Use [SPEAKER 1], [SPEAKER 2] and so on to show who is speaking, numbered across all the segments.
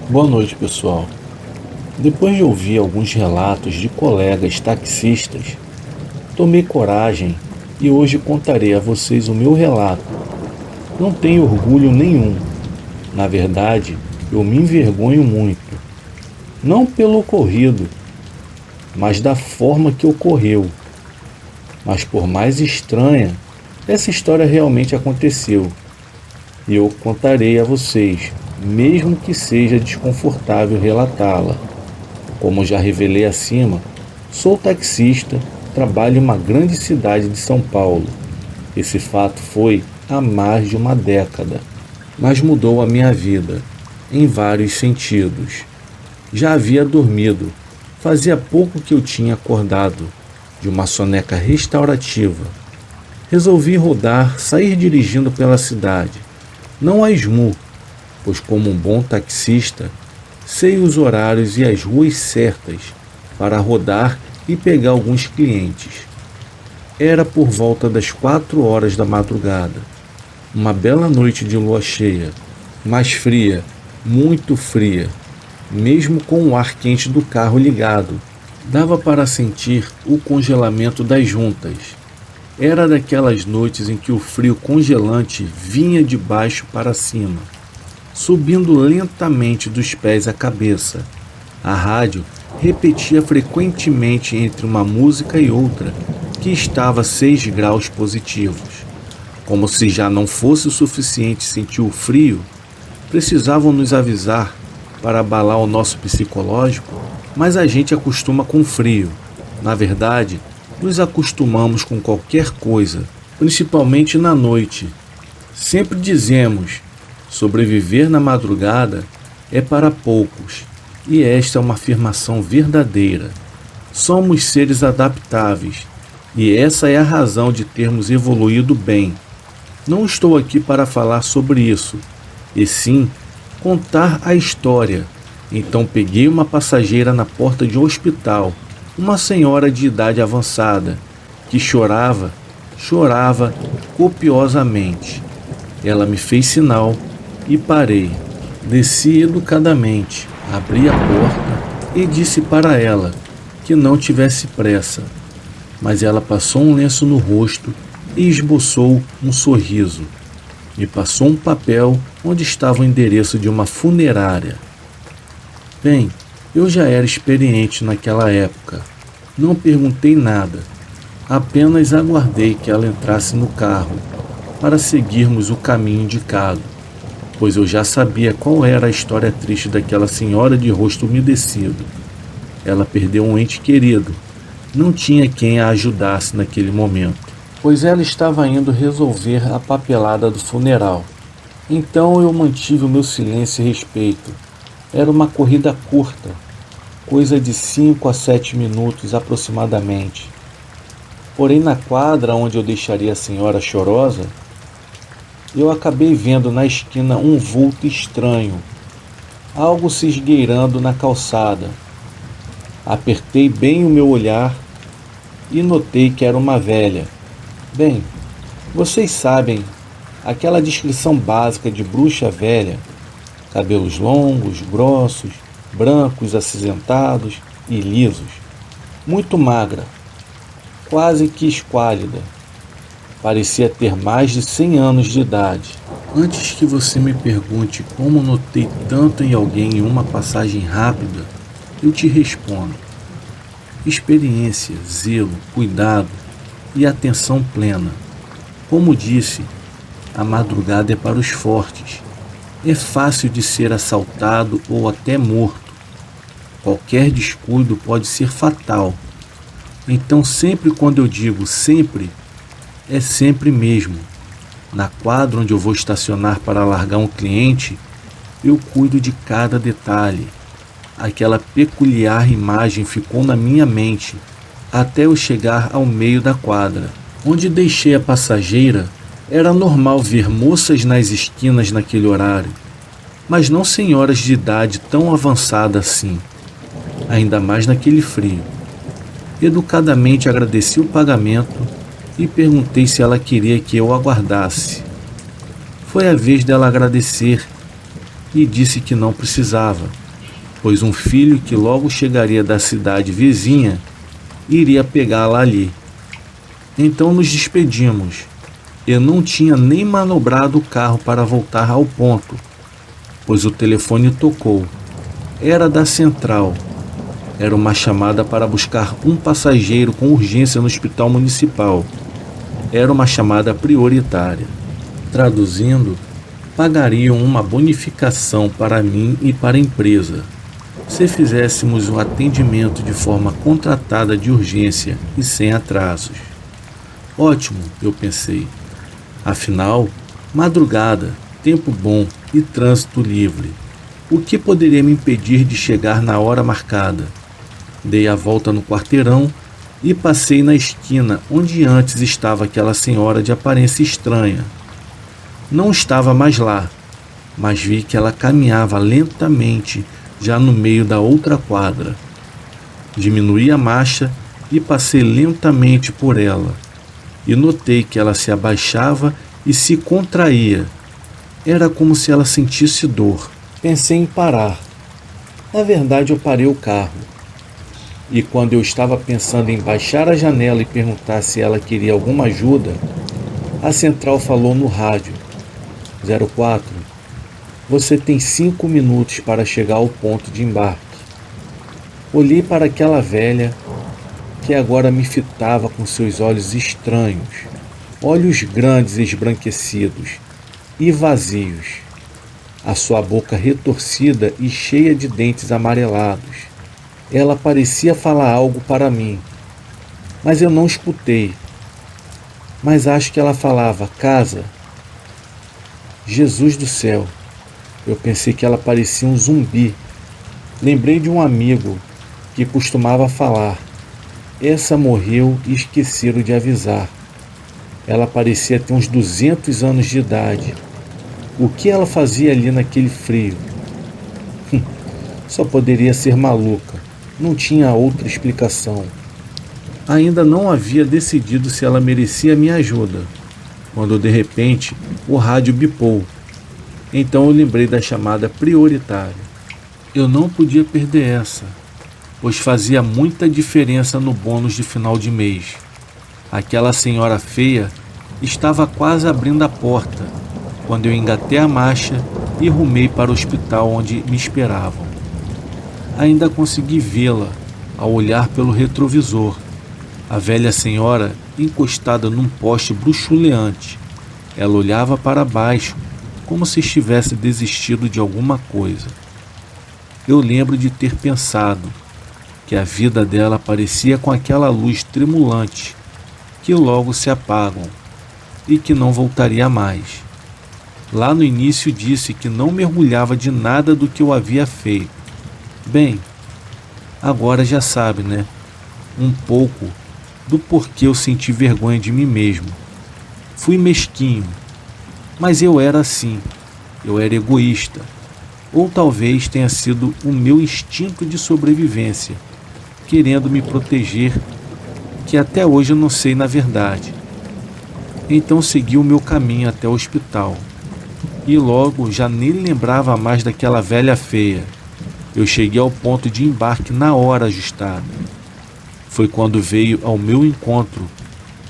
[SPEAKER 1] Boa noite, pessoal. Depois de ouvir alguns relatos de colegas taxistas, tomei coragem e hoje contarei a vocês o meu relato. Não tenho orgulho nenhum. Na verdade, eu me envergonho muito. Não pelo ocorrido, mas da forma que ocorreu. Mas por mais estranha, essa história realmente aconteceu. E eu contarei a vocês, mesmo que seja desconfortável relatá-la. Como já revelei acima, sou taxista, trabalho em uma grande cidade de São Paulo. Esse fato foi há mais de uma década, mas mudou a minha vida, em vários sentidos. Já havia dormido, fazia pouco que eu tinha acordado, de uma soneca restaurativa. Resolvi rodar, sair dirigindo pela cidade, não a esmo, pois como um bom taxista, sei os horários e as ruas certas para rodar e pegar alguns clientes. Era por volta das 4 horas da madrugada. Uma bela noite de lua cheia, mas fria, muito fria, mesmo com o ar quente do carro ligado. Dava para sentir o congelamento das juntas. Era daquelas noites em que o frio congelante vinha de baixo para cima, subindo lentamente dos pés à cabeça. A rádio repetia frequentemente entre uma música e outra que estava a 6 graus positivos. Como se já não fosse o suficiente sentir o frio, precisavam nos avisar para abalar o nosso psicológico, mas a gente acostuma com o frio. Na verdade, nos acostumamos com qualquer coisa, principalmente na noite. Sempre dizemos: sobreviver na madrugada é para poucos, e esta é uma afirmação verdadeira. Somos seres adaptáveis, e essa é a razão de termos evoluído bem. Não estou aqui para falar sobre isso, e sim contar a história. Então peguei uma passageira na porta de um hospital, uma senhora de idade avançada, que chorava copiosamente. Ela me fez sinal e parei. Desci educadamente, abri a porta e disse para ela que não tivesse pressa. Mas ela passou um lenço no rosto e esboçou um sorriso. Me passou um papel onde estava o endereço de uma funerária. Bem, eu já era experiente naquela época. Não perguntei nada. Apenas aguardei que ela entrasse no carro para seguirmos o caminho indicado, pois eu já sabia qual era a história triste daquela senhora de rosto umedecido. Ela perdeu um ente querido. Não tinha quem a ajudasse naquele momento, pois ela estava indo resolver a papelada do funeral. Então eu mantive o meu silêncio e respeito. Era uma corrida curta, coisa de 5 a 7 minutos aproximadamente. Porém, na quadra onde eu deixaria a senhora chorosa, eu acabei vendo na esquina um vulto estranho, algo se esgueirando na calçada. Apertei bem o meu olhar e notei que era uma velha. Bem, vocês sabem, aquela descrição básica de bruxa velha: cabelos longos, grossos, brancos, acinzentados e lisos, muito magra, quase que esquálida. Parecia ter mais de 100 anos de idade. Antes que você me pergunte como notei tanto em alguém em uma passagem rápida, eu te respondo: experiência, zelo, cuidado e atenção plena. Como disse, a madrugada é para os fortes. É fácil de ser assaltado ou até morto. Qualquer descuido pode ser fatal. Então, sempre quando eu digo sempre, é sempre mesmo. Na quadra onde eu vou estacionar para largar um cliente, eu cuido de cada detalhe. Aquela peculiar imagem ficou na minha mente até eu chegar ao meio da quadra. Onde deixei a passageira, era normal ver moças nas esquinas naquele horário, mas não senhoras de idade tão avançada assim, ainda mais naquele frio. Educadamente agradeci o pagamento e perguntei se ela queria que eu aguardasse. Foi a vez dela agradecer e disse que não precisava, pois um filho que logo chegaria da cidade vizinha iria pegá-la ali. Então nos despedimos. Eu não tinha nem manobrado o carro para voltar ao ponto, pois o telefone tocou. Era da central. Era uma chamada para buscar um passageiro com urgência no hospital municipal. Era uma chamada prioritária. Traduzindo, pagariam uma bonificação para mim e para a empresa se fizéssemos um atendimento de forma contratada de urgência e sem atrasos. Ótimo, eu pensei. Afinal, madrugada, tempo bom e trânsito livre. O que poderia me impedir de chegar na hora marcada? Dei a volta no quarteirão e passei na esquina onde antes estava aquela senhora de aparência estranha. Não estava mais lá, mas vi que ela caminhava lentamente já no meio da outra quadra. Diminuí a marcha e passei lentamente por ela, e notei que ela se abaixava e se contraía. Era como se ela sentisse dor. Pensei em parar. Na verdade, eu parei o carro. E quando eu estava pensando em baixar a janela e perguntar se ela queria alguma ajuda, a central falou no rádio: 04, você tem 5 minutos para chegar ao ponto de embarque. Olhei para aquela velha que agora me fitava com seus olhos estranhos, olhos grandes esbranquecidos e vazios, a sua boca retorcida e cheia de dentes amarelados. Ela parecia falar algo para mim, mas eu não escutei. Mas acho que ela falava: casa. Jesus do céu, eu pensei que ela parecia um zumbi. Lembrei de um amigo que costumava falar: essa morreu e esqueceram de avisar. Ela parecia ter uns 200 anos de idade. O que ela fazia ali naquele frio? Só poderia ser maluca. Não tinha outra explicação. Ainda não havia decidido se ela merecia minha ajuda, quando de repente o rádio bipou. Então eu lembrei da chamada prioritária. Eu não podia perder essa, pois fazia muita diferença no bônus de final de mês. Aquela senhora feia estava quase abrindo a porta, quando eu engatei a marcha e rumei para o hospital onde me esperavam. Ainda consegui vê-la ao olhar pelo retrovisor. A velha senhora encostada num poste bruxuleante. Ela olhava para baixo, como se estivesse desistido de alguma coisa. Eu lembro de ter pensado que a vida dela parecia com aquela luz tremulante, que logo se apagam e que não voltaria mais. Lá no início disse que não mergulhava de nada do que eu havia feito. Bem, agora já sabe, né? Um pouco do porquê eu senti vergonha de mim mesmo. Fui mesquinho, mas eu era assim. Eu era egoísta. Ou talvez tenha sido o meu instinto de sobrevivência, querendo me proteger, que até hoje eu não sei na verdade. Então segui o meu caminho até o hospital. E logo já nem lembrava mais daquela velha feia. Eu cheguei ao ponto de embarque na hora ajustada. Foi quando veio ao meu encontro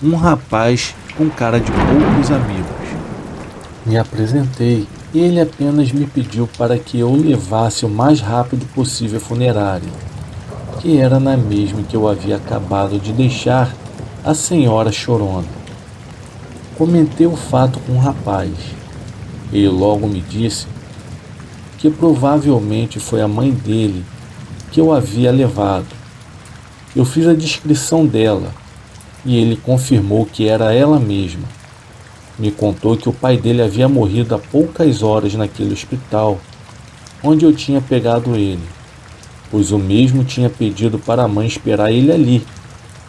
[SPEAKER 1] um rapaz com cara de poucos amigos. Me apresentei e ele apenas me pediu para que eu o levasse o mais rápido possível à funerária, que era na mesma que eu havia acabado de deixar a senhora chorona. Comentei o fato com o rapaz. Ele logo me disse que provavelmente foi a mãe dele que eu havia levado. Eu fiz a descrição dela e ele confirmou que era ela mesma. Me contou que o pai dele havia morrido há poucas horas naquele hospital onde eu tinha pegado ele, pois o mesmo tinha pedido para a mãe esperar ele ali,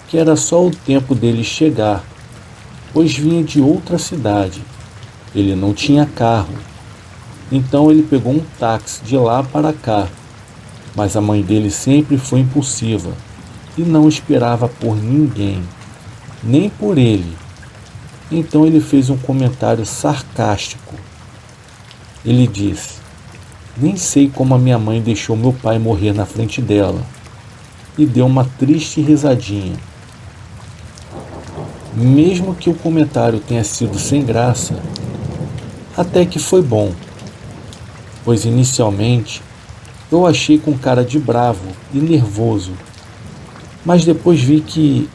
[SPEAKER 1] que era só o tempo dele chegar, pois vinha de outra cidade. Ele não tinha carro, então ele pegou um táxi de lá para cá, mas a mãe dele sempre foi impulsiva e não esperava por ninguém, nem por ele. Então ele fez um comentário sarcástico. Ele disse: Nem sei como a minha mãe deixou meu pai morrer na frente dela e deu uma triste risadinha. Mesmo que o comentário tenha sido sem graça, até que foi bom, pois inicialmente eu achei com cara de bravo e nervoso, mas depois vi que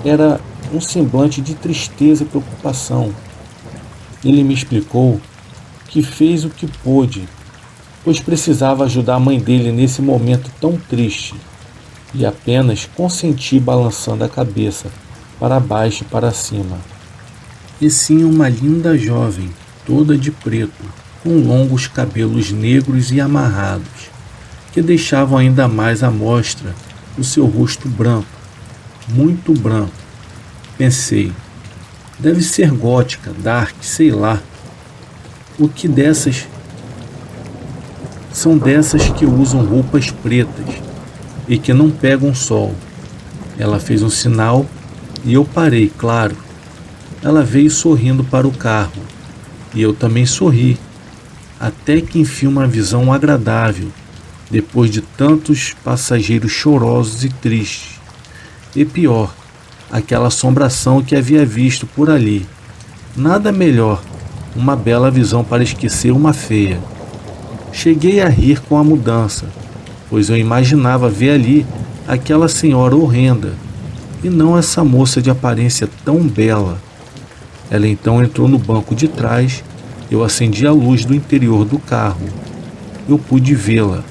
[SPEAKER 1] era um semblante de tristeza e preocupação. Ele me explicou que fez o que pôde, pois precisava ajudar a mãe dele nesse momento tão triste, e apenas consenti balançando a cabeça para baixo e para cima. E sim uma linda jovem, toda de preto, com longos cabelos negros e amarrados, que deixavam ainda mais à mostra o seu rosto branco, muito branco. Pensei, deve ser gótica, dark, sei lá. O que dessas são dessas que usam roupas pretas e que não pegam sol. Ela fez um sinal e eu parei, claro. Ela veio sorrindo para o carro e eu também sorri, até que enfim uma visão agradável, depois de tantos passageiros chorosos e tristes. E pior, aquela assombração que havia visto por ali. Nada melhor, uma bela visão para esquecer uma feia. Cheguei a rir com a mudança, pois eu imaginava ver ali aquela senhora horrenda, e não essa moça de aparência tão bela. Ela então entrou no banco de trás, eu acendi a luz do interior do carro. Eu pude vê-la,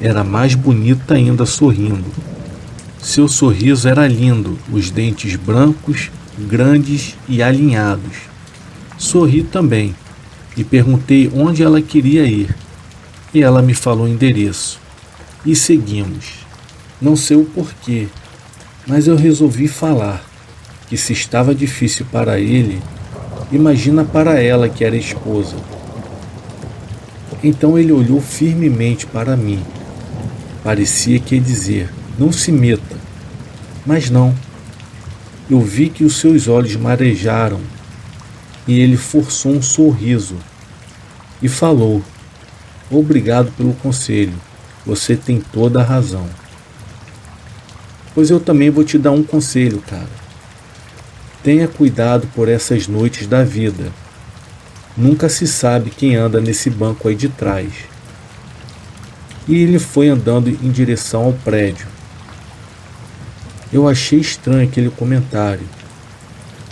[SPEAKER 1] era mais bonita ainda sorrindo. Seu sorriso era lindo, os dentes brancos, grandes e alinhados. Sorri também e perguntei onde ela queria ir. E ela me falou o endereço. E seguimos. Não sei o porquê, mas eu resolvi falar que se estava difícil para ele, imagina para ela que era esposa. Então ele olhou firmemente para mim. Parecia que ia dizer, não se meta. Mas não. Eu vi que os seus olhos marejaram e ele forçou um sorriso e falou, obrigado pelo conselho, você tem toda a razão. Pois eu também vou te dar um conselho, cara. Tenha cuidado por essas noites da vida. Nunca se sabe quem anda nesse banco aí de trás. E ele foi andando em direção ao prédio. Eu achei estranho aquele comentário,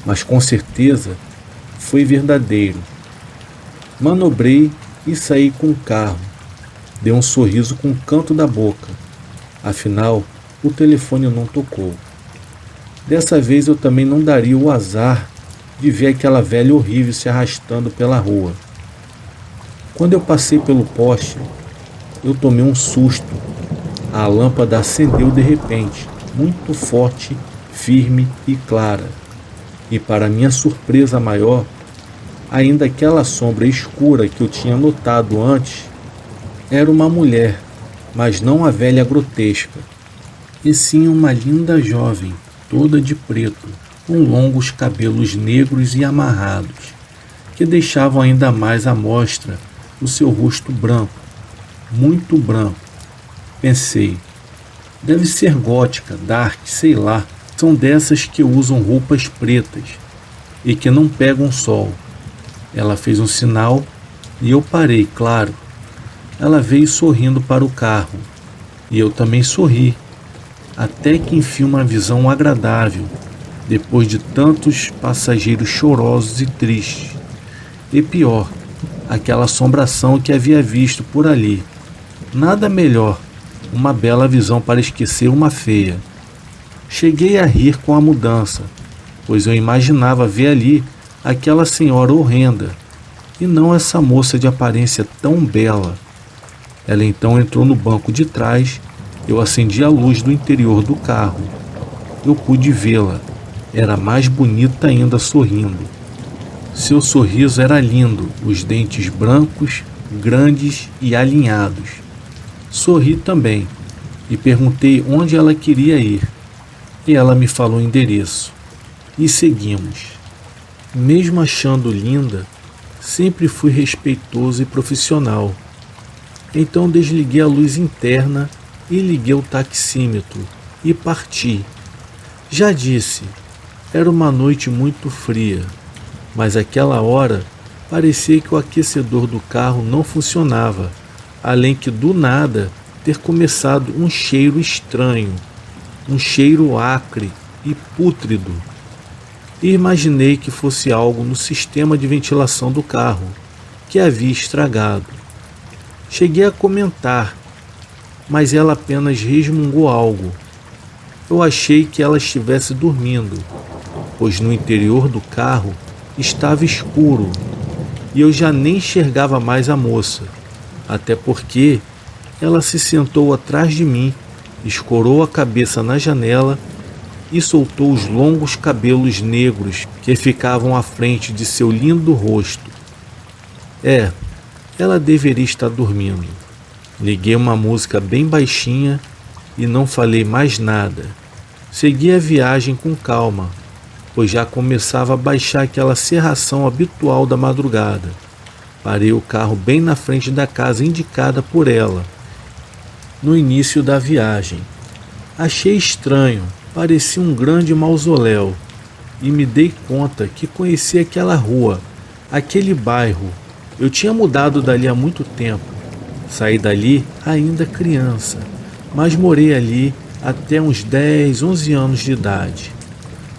[SPEAKER 1] mas com certeza foi verdadeiro. Manobrei e saí com o carro. Dei um sorriso com o canto da boca. Afinal, o telefone não tocou. Dessa vez eu também não daria o azar de ver aquela velha horrível se arrastando pela rua. Quando eu passei pelo poste, eu tomei um susto. A lâmpada acendeu de repente, muito forte, firme e clara. E para minha surpresa maior, ainda aquela sombra escura que eu tinha notado antes, era uma mulher, mas não a velha grotesca, e sim uma linda jovem, toda de preto, com longos cabelos negros e amarrados, que deixavam ainda mais à mostra o seu rosto branco, muito branco. Pensei, deve ser gótica, dark, sei lá. São dessas que usam roupas pretas e que não pegam sol. Ela fez um sinal e eu parei, claro. Ela veio sorrindo para o carro e eu também sorri, até que enfim uma visão agradável, depois de tantos passageiros chorosos e tristes. E pior, aquela assombração que havia visto por ali. Nada melhor, uma bela visão para esquecer uma feia. Cheguei a rir com a mudança, pois eu imaginava ver ali aquela senhora horrenda, e não essa moça de aparência tão bela. Ela então entrou no banco de trás, eu acendi a luz do interior do carro. Eu pude vê-la, era mais bonita ainda sorrindo. Seu sorriso era lindo, os dentes brancos, grandes e alinhados. Sorri também e perguntei onde ela queria ir. E ela me falou o endereço. E seguimos. Mesmo achando linda, sempre fui respeitoso e profissional. Então desliguei a luz interna e liguei o taxímetro e parti. Já disse, era uma noite muito fria, mas aquela hora parecia que o aquecedor do carro não funcionava, além que do nada ter começado um cheiro estranho, um cheiro acre e pútrido. E imaginei que fosse algo no sistema de ventilação do carro, que havia estragado. Cheguei a comentar, mas ela apenas resmungou algo. Eu achei que ela estivesse dormindo, pois no interior do carro estava escuro e eu já nem enxergava mais a moça, até porque ela se sentou atrás de mim, escorou a cabeça na janela e soltou os longos cabelos negros que ficavam à frente de seu lindo rosto. Ela deveria estar dormindo. Liguei uma música bem baixinha e não falei mais nada. Segui a viagem com calma, pois já começava a baixar aquela cerração habitual da madrugada. Parei o carro bem na frente da casa indicada por ela, no início da viagem. Achei estranho, parecia um grande mausoléu, e me dei conta que conhecia aquela rua, aquele bairro. Eu tinha mudado dali há muito tempo. Saí dali ainda criança, mas morei ali até uns 10, 11 anos de idade.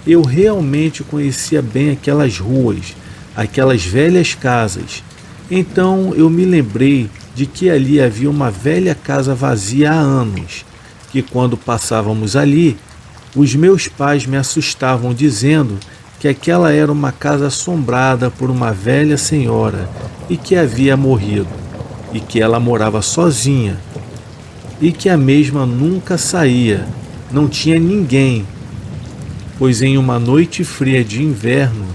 [SPEAKER 1] Eu realmente conhecia bem aquelas ruas, aquelas velhas casas. Então eu me lembrei de que ali havia uma velha casa vazia há anos, que quando passávamos ali, os meus pais me assustavam dizendo que aquela era uma casa assombrada por uma velha senhora e que havia morrido, e que ela morava sozinha, e que a mesma nunca saía, não tinha ninguém, pois em uma noite fria de inverno,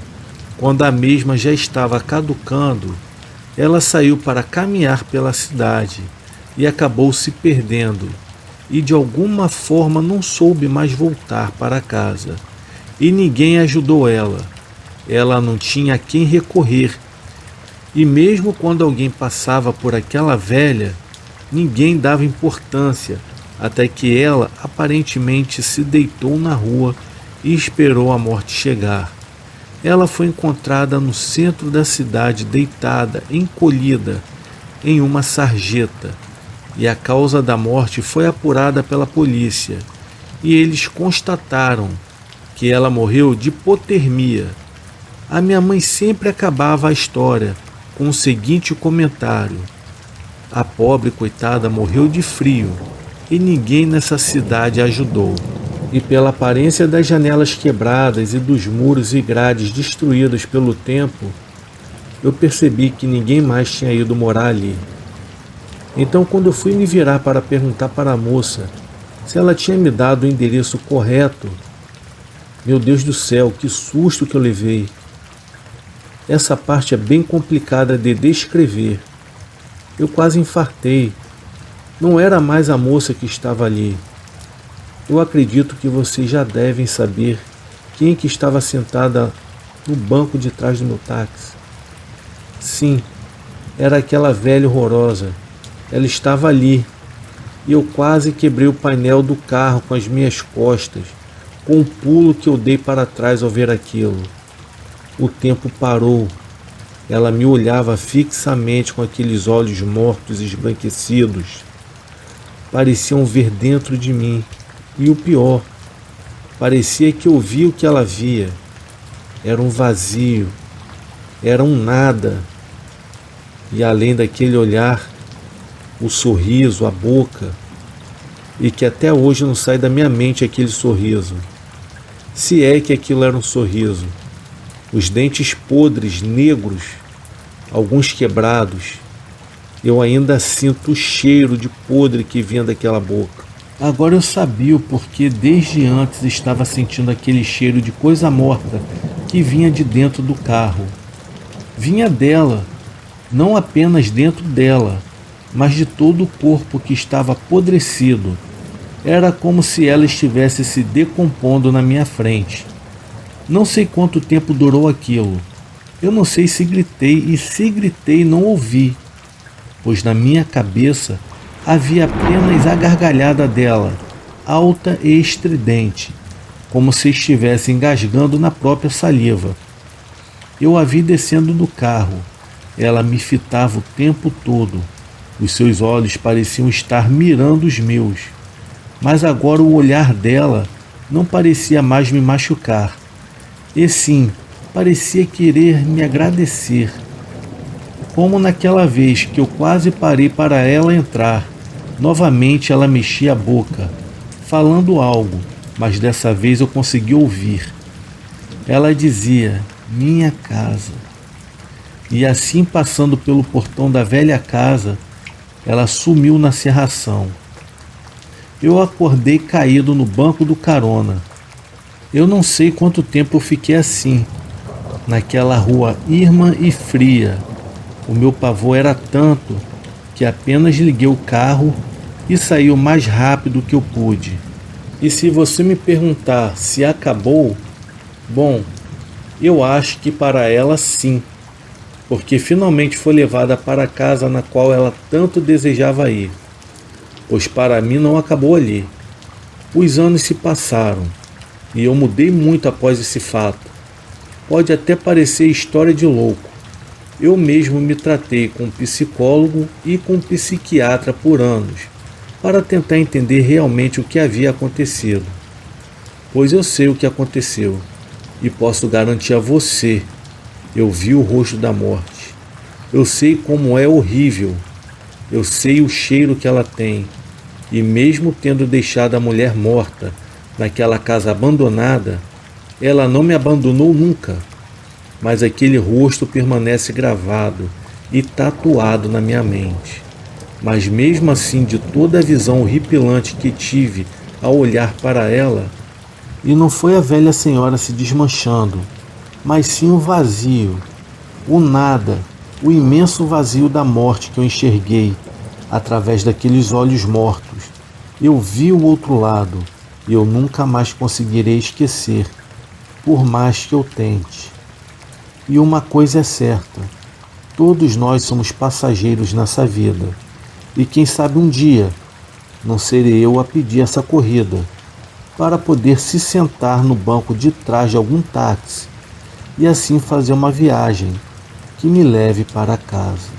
[SPEAKER 1] quando a mesma já estava caducando, ela saiu para caminhar pela cidade e acabou se perdendo, e de alguma forma não soube mais voltar para casa. E ninguém ajudou ela. Ela não tinha a quem recorrer. E mesmo quando alguém passava por aquela velha, ninguém dava importância, até que ela aparentemente se deitou na rua e esperou a morte chegar. Ela foi encontrada no centro da cidade, deitada, encolhida, em uma sarjeta, e a causa da morte foi apurada pela polícia, e eles constataram que ela morreu de hipotermia. A minha mãe sempre acabava a história com o seguinte comentário: a pobre coitada morreu de frio, e ninguém nessa cidade a ajudou. E pela aparência das janelas quebradas e dos muros e grades destruídos pelo tempo, eu percebi que ninguém mais tinha ido morar ali. Então, quando eu fui me virar para perguntar para a moça se ela tinha me dado o endereço correto, meu Deus do céu, que susto que eu levei! Essa parte é bem complicada de descrever. Eu quase infartei. Não era mais a moça que estava ali. Eu acredito que vocês já devem saber quem que estava sentada no banco de trás do meu táxi. Sim, era aquela velha horrorosa. Ela estava ali, e eu quase quebrei o painel do carro com as minhas costas, com o pulo que eu dei para trás ao ver aquilo. O tempo parou. Ela me olhava fixamente com aqueles olhos mortos e esbranquiçidos. Pareciam ver dentro de mim. E o pior, parecia que eu via o que ela via. Era um vazio, era um nada. E além daquele olhar, o sorriso, a boca, e que até hoje não sai da minha mente aquele sorriso. Se é que aquilo era um sorriso. Os dentes podres, negros, alguns quebrados. Eu ainda sinto o cheiro de podre que vinha daquela boca. Agora eu sabia o porquê desde antes estava sentindo aquele cheiro de coisa morta que vinha de dentro do carro. Vinha dela, não apenas dentro dela, mas de todo o corpo que estava apodrecido. Era como se ela estivesse se decompondo na minha frente. Não sei quanto tempo durou aquilo. Eu não sei se gritei, e se gritei não ouvi. pois na minha cabeça havia apenas a gargalhada dela, alta e estridente, como se estivesse engasgando na própria saliva. Eu a vi descendo do carro. Ela me fitava o tempo todo. Os seus olhos pareciam estar mirando os meus. Mas agora o olhar dela não parecia mais me machucar. E sim, parecia querer me agradecer. Como naquela vez que eu quase parei para ela entrar. Novamente ela mexia a boca, falando algo, mas dessa vez eu consegui ouvir. Ela dizia, minha casa. E assim, passando pelo portão da velha casa, ela sumiu na cerração. Eu acordei caído no banco do carona. Eu não sei quanto tempo eu fiquei assim, naquela rua irma e fria. O meu pavor era tanto que apenas liguei o carro e saí o mais rápido que eu pude. E se você me perguntar se acabou, bom, eu acho que para ela sim, porque finalmente foi levada para a casa na qual ela tanto desejava ir. Pois para mim não acabou ali. Os anos se passaram e eu mudei muito após esse fato. Pode até parecer história de louco. Eu mesmo me tratei com um psicólogo e com um psiquiatra por anos, para tentar entender realmente o que havia acontecido. Pois eu sei o que aconteceu e posso garantir a você, eu vi o rosto da morte. Eu sei como é horrível. Eu sei o cheiro que ela tem. E mesmo tendo deixado a mulher morta naquela casa abandonada, ela não me abandonou nunca. Mas aquele rosto permanece gravado e tatuado na minha mente. Mas mesmo assim, de toda a visão horripilante que tive ao olhar para ela, e não foi a velha senhora se desmanchando, mas sim o vazio, o nada, o imenso vazio da morte que eu enxerguei através daqueles olhos mortos. Eu vi o outro lado e eu nunca mais conseguirei esquecer, por mais que eu tente. E uma coisa é certa, todos nós somos passageiros nessa vida. E quem sabe um dia não serei eu a pedir essa corrida, para poder se sentar no banco de trás de algum táxi e assim fazer uma viagem que me leve para casa.